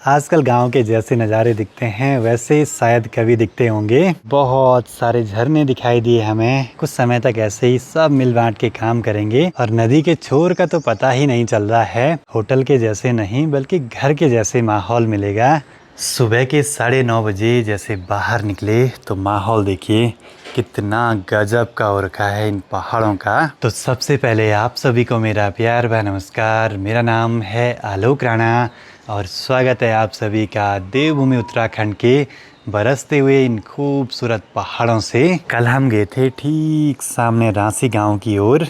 आजकल गांव के जैसे नज़ारे दिखते हैं वैसे शायद कभी दिखते होंगे। बहुत सारे झरने दिखाई दिए हमें। कुछ समय तक ऐसे ही सब मिल बांट के काम करेंगे और नदी के छोर का तो पता ही नहीं चल रहा है। होटल के जैसे नहीं बल्कि घर के जैसे माहौल मिलेगा। सुबह के 9:30 बजे जैसे बाहर निकले तो माहौल देखिए कितना गजब का हो रखा है इन पहाड़ों का। तो सबसे पहले आप सभी को मेरा प्यार व नमस्कार। मेरा नाम है आलोक राणा और स्वागत है आप सभी का देवभूमि उत्तराखंड के बरसते हुए इन खूबसूरत पहाड़ों से। कल हम गए थे ठीक सामने रांसी गांव की ओर।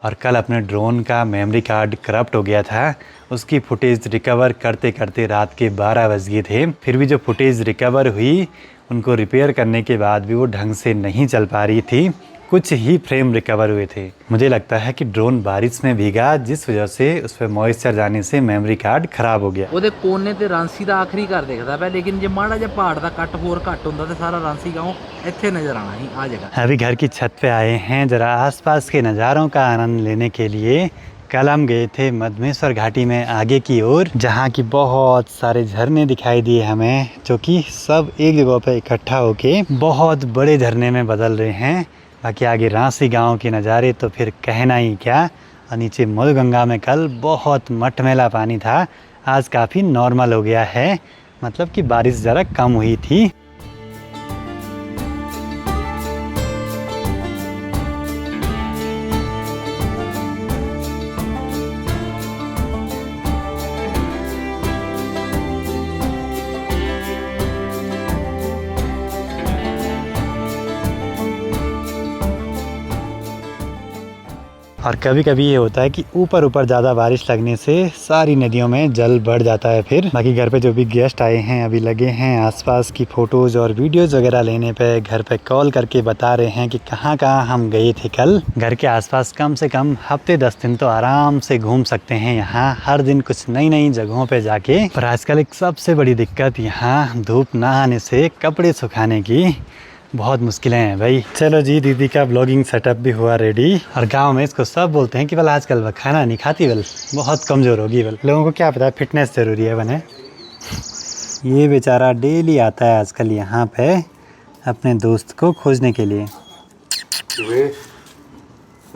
और कल अपने ड्रोन का मेमोरी कार्ड करप्ट हो गया था। उसकी फुटेज रिकवर करते करते रात के 12 बज गए थे। फिर भी जो फुटेज रिकवर हुई उनको रिपेयर करने के बाद भी वो ढंग से नहीं चल पा रही थी। कुछ ही फ्रेम रिकवर हुए थे। मुझे लगता है कि ड्रोन बारिश में भीगा जिस वजह से उस पर मॉइस्चर जाने से मेमोरी कार्ड खराब हो गया। ਉਹਦੇ ਕੋਨੇ ਤੇ ਰਾਂਸੀ ਦਾ ਆਖਰੀ ਘਰ ਦਿਖਦਾ ਪਿਆ, ਲੇਕਿन ਜੇ ਮਾੜਾ ਜਿਹਾ ਪਹਾੜ ਦਾ ਕੱਟ ਹੋਰ ਘੱਟ ਹੁੰਦਾ ਤੇ ਸਾਰਾ ਰਾਂਸੀ गांव ਇੱਥੇ नजर आना ही आ जाएगा। अभी घर की छत पे आए हैं जरा आसपास के नज़ारों का आनंद लेने के लिए। कल हम गए थे मधमेश्वर घाटी में आगे की ओर, जहाँ की बहुत सारे झरने दिखाई दिए हमें, जो कि सब एक जगह पे इकट्ठा होके बहुत बड़े झरने में बदल रहे हैं। बाकी आगे रांसी गांव के नज़ारे तो फिर कहना ही क्या। और नीचे मधुगंगा में कल बहुत मटमैला पानी था, आज काफ़ी नॉर्मल हो गया है, मतलब कि बारिश ज़रा कम हुई थी। और कभी कभी ये होता है कि ऊपर ऊपर ज़्यादा बारिश लगने से सारी नदियों में जल बढ़ जाता है। फिर बाकी घर पे जो भी गेस्ट आए हैं अभी लगे हैं आसपास की फ़ोटोज़ और वीडियोज़ वगैरह लेने पे। घर पे कॉल करके बता रहे हैं कि कहाँ कहाँ हम गए थे कल। घर के आसपास कम से कम हफ्ते 10 दिन तो आराम से घूम सकते हैं यहाँ, हर दिन कुछ नई नई जगहों पर जाके। पर आजकल एक सबसे बड़ी दिक्कत यहाँ धूप ना आने से कपड़े सुखाने की बहुत मुश्किलें हैं भाई। चलो जी, दीदी का ब्लॉगिंग सेटअप भी हुआ रेडी। और गांव में इसको सब बोलते हैं कि बल आजकल वह खाना नहीं खाती, बल बहुत कमज़ोर होगी। बल लोगों को क्या पता फिटनेस ज़रूरी है बने। ये बेचारा डेली आता है आजकल यहाँ पे अपने दोस्त को खोजने के लिए।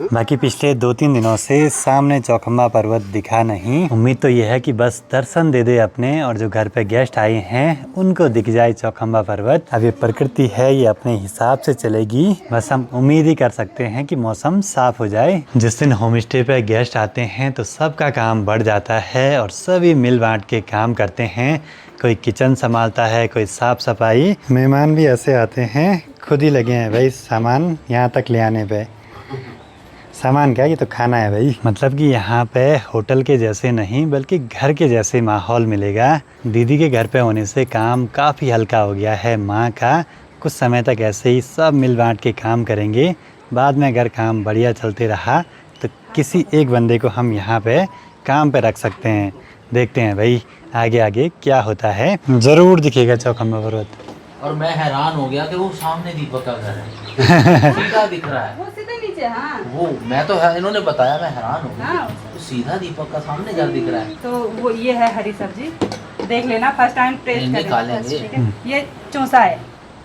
बाकी पिछले 2-3 दिनों से सामने चौखंबा पर्वत दिखा नहीं। उम्मीद तो ये है कि बस दर्शन दे दे अपने और जो घर पे गेस्ट आए हैं उनको दिख जाए चौखंबा पर्वत। अब ये प्रकृति है, ये अपने हिसाब से चलेगी। बस हम उम्मीद ही कर सकते हैं कि मौसम साफ हो जाए। जिस दिन होम स्टे पे गेस्ट आते हैं तो सबका काम बढ़ जाता है और सभी मिल बांट के काम करते हैं। कोई किचन संभालता है, कोई साफ सफाई। मेहमान भी ऐसे आते हैं खुद ही लगे हैं भाई सामान यहाँ तक ले आने पे। सामान क्या, ये तो खाना है भाई। मतलब कि यहाँ पे होटल के जैसे नहीं बल्कि घर के जैसे माहौल मिलेगा। दीदी के घर पे होने से काम काफ़ी हल्का हो गया है माँ का। कुछ समय तक ऐसे ही सब मिल बांट के काम करेंगे। बाद में अगर काम बढ़िया चलते रहा तो किसी एक बंदे को हम यहाँ पे काम पे रख सकते हैं। देखते हैं भाई आगे आगे क्या होता है। ज़रूर दिखेगा चौखंबा पर्वत। और मैं हैरान हो गया कि वो सामने दीपक का घर है, सीधा दिख रहा है। वो सीधे नीचे, हाँ। वो मैं तो इन्होंने बताया, मैं हैरान हो गया। हाँ। तो सीधा दीपक का सामने घर दिख रहा है। तो वो ये है हरी सब्जी, देख लेना, फर्स्ट टाइम टेस्ट इन्हें खा करें। लेंगे। ठीक है? ये चौसा है।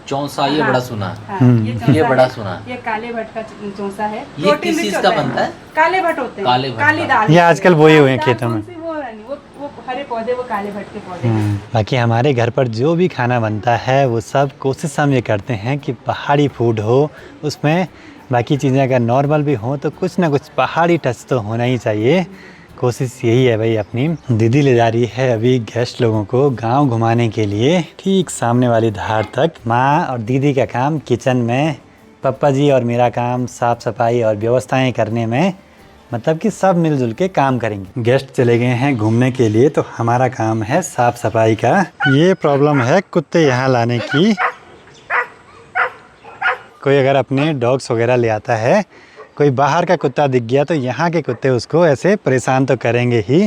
चौसा, ये हाँ। बड़ा सुना। हाँ, ये चौसा बड़ा है। सुना। ये काले भट्ट का चौसा है। ये प्रोटीन किस रिच चीज़ का होता बनता है? काले भट्ट होते हैं। काले भट्ट काली का। दाल। ये आजकल बोए हुए हैं दाल खेतों में। कौन सी वो नहीं, वो हरे पौधे, वो काले भट्ट के पौधे। बाकी हमारे घर पर जो भी खाना बनता है वो सब कोशिश हम ये करते हैं कि पहाड़ी फूड हो उसमें। बाकी चीज़ें अगर नॉर्मल भी हो तो कुछ ना कुछ पहाड़ी टच तो होना ही चाहिए। कोशिश यही है भाई अपनी। दीदी ले जा रही है अभी गेस्ट लोगों को गांव घुमाने के लिए ठीक सामने वाली धार तक। माँ और दीदी का काम किचन में, पापा जी और मेरा काम साफ़ सफाई और व्यवस्थाएं करने में। मतलब कि सब मिलजुल के काम करेंगे। गेस्ट चले गए हैं घूमने के लिए तो हमारा काम है साफ सफाई का। ये प्रॉब्लम है कुत्ते यहाँ लाने की। कोई अगर अपने डॉग्स वगैरह ले आता है, कोई बाहर का कुत्ता दिख गया तो यहाँ के कुत्ते उसको ऐसे परेशान तो करेंगे ही।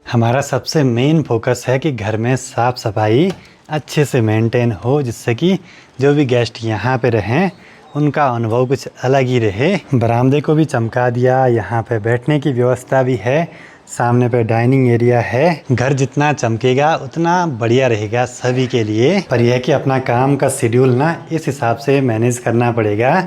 हमारा सबसे मेन फोकस है कि घर में साफ़ सफाई अच्छे से मेंटेन हो, जिससे कि जो भी गेस्ट यहाँ पे रहें उनका अनुभव कुछ अलग ही रहे। बरामदे को भी चमका दिया, यहाँ पे बैठने की व्यवस्था भी है, सामने पे डाइनिंग एरिया है। घर जितना चमकेगा उतना बढ़िया रहेगा सभी के लिए। पर यह कि अपना काम का शेड्यूल ना इस हिसाब से मैनेज करना पड़ेगा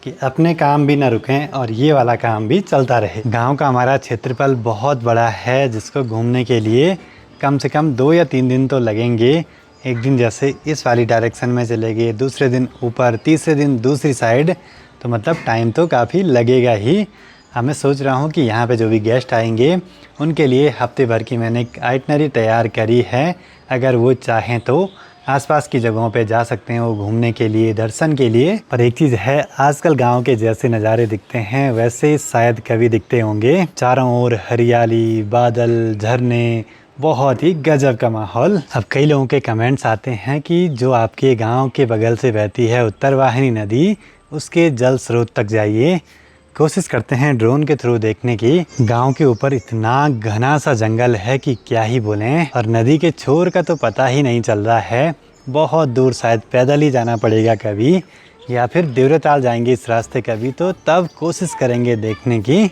कि अपने काम भी ना रुकें और ये वाला काम भी चलता रहे। गांव का हमारा क्षेत्रफल बहुत बड़ा है, जिसको घूमने के लिए कम से कम 2 या 3 दिन तो लगेंगे। एक दिन जैसे इस वाली डायरेक्शन में चले गए, दूसरे दिन ऊपर, तीसरे दिन दूसरी साइड, तो मतलब टाइम तो काफ़ी लगेगा ही। मैं सोच रहा हूँ कि यहाँ पे जो भी गेस्ट आएंगे उनके लिए हफ्ते भर की मैंने एक आइटनरी तैयार करी है। अगर वो चाहें तो आसपास की जगहों पे जा सकते हैं वो घूमने के लिए, दर्शन के लिए। पर एक चीज़ है, आजकल गांव के जैसे नज़ारे दिखते हैं वैसे शायद कभी दिखते होंगे। चारों ओर हरियाली, बादल, झरने, बहुत ही गजब का माहौल। अब कई लोगों के कमेंट्स आते हैं कि जो आपके गांव के बगल से बहती है उत्तरवाहिनी नदी, उसके जल स्रोत तक जाइए। कोशिश करते हैं ड्रोन के थ्रू देखने की। गांव के ऊपर इतना घना सा जंगल है कि क्या ही बोलें, और नदी के छोर का तो पता ही नहीं चल रहा है। बहुत दूर शायद पैदल ही जाना पड़ेगा कभी, या फिर देवरताल जाएंगे इस रास्ते कभी, तो तब कोशिश करेंगे देखने की।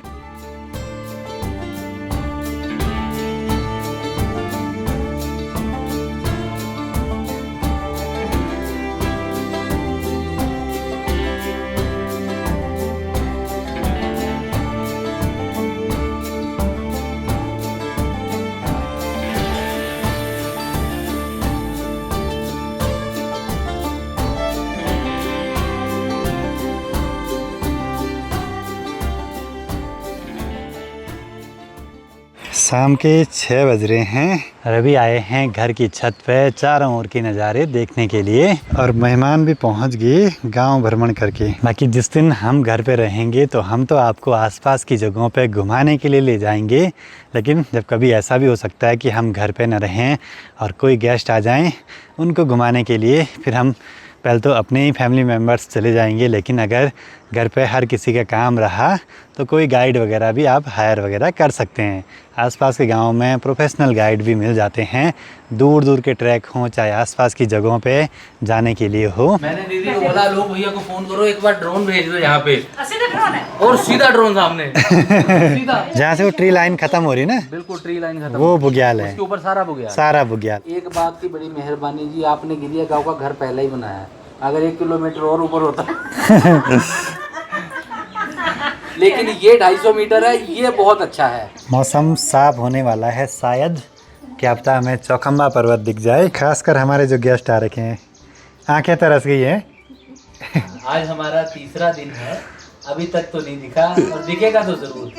शाम के 6 बज रहे हैं और अभी आए हैं घर की छत पे चारों ओर के नज़ारे देखने के लिए। और मेहमान भी पहुंच गए गांव भ्रमण करके। बाकी जिस दिन हम घर पे रहेंगे तो हम तो आपको आसपास की जगहों पे घुमाने के लिए ले जाएंगे, लेकिन जब कभी ऐसा भी हो सकता है कि हम घर पे न रहें और कोई गेस्ट आ जाएं उनको घुमाने के लिए, फिर हम पहले तो अपने ही फैमिली मेम्बर्स चले जाएंगे। लेकिन अगर घर पे हर किसी का काम रहा तो कोई गाइड वगैरह भी आप हायर वगैरह कर सकते हैं। आसपास के गाँव में प्रोफेशनल गाइड भी मिल जाते हैं, दूर दूर के ट्रैक हों चाहे आसपास की जगहों पे जाने के लिए हो। मैंने दीदी को बोला, लोग भैया को फोन करो, एक बार ड्रोन भेज दो यहाँ पे, सीधा ड्रोन है और सीधा ड्रोन सामने सीधा जहाँ से वो ट्री लाइन खत्म हो रही ना, बिल्कुल ट्री लाइन खत्म, वो बुग्याल है, उसके ऊपर सारा बुग्याल। सारा बुग्याल। एक बात की बड़ी मेहरबानी जी, आपने गिरिया गाँव का घर पहले ही बनाया है। अगर 1 किलोमीटर और ऊपर होता लेकिन ये 250 मीटर है, ये बहुत अच्छा है। मौसम साफ होने वाला है, शायद क्या पता हमें चौखंबा पर्वत दिख जाए। खासकर हमारे जो गेस्ट आ रखे हैं, आंखें तरस गई है। आज हमारा तीसरा दिन है, अभी तक तो नहीं दिखा, और दिखेगा तो जरूर।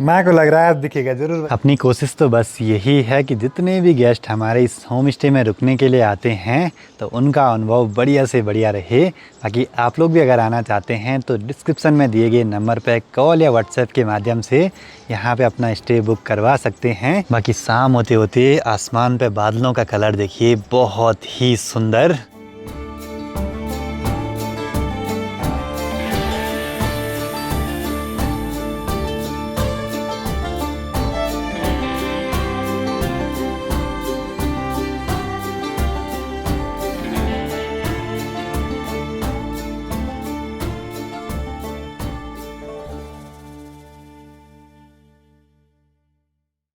माँ को लग रहा है अब दिखेगा जरूर। अपनी कोशिश तो बस यही है कि जितने भी गेस्ट हमारे इस होम स्टे में रुकने के लिए आते हैं तो उनका अनुभव बढ़िया से बढ़िया रहे। बाकी आप लोग भी अगर आना चाहते हैं तो डिस्क्रिप्शन में दिए गए नंबर पर कॉल या व्हाट्सएप के माध्यम से यहाँ पे अपना स्टे बुक करवा सकते हैं। बाकी शाम होते होते आसमान पे बादलों का कलर देखिए, बहुत ही सुंदर।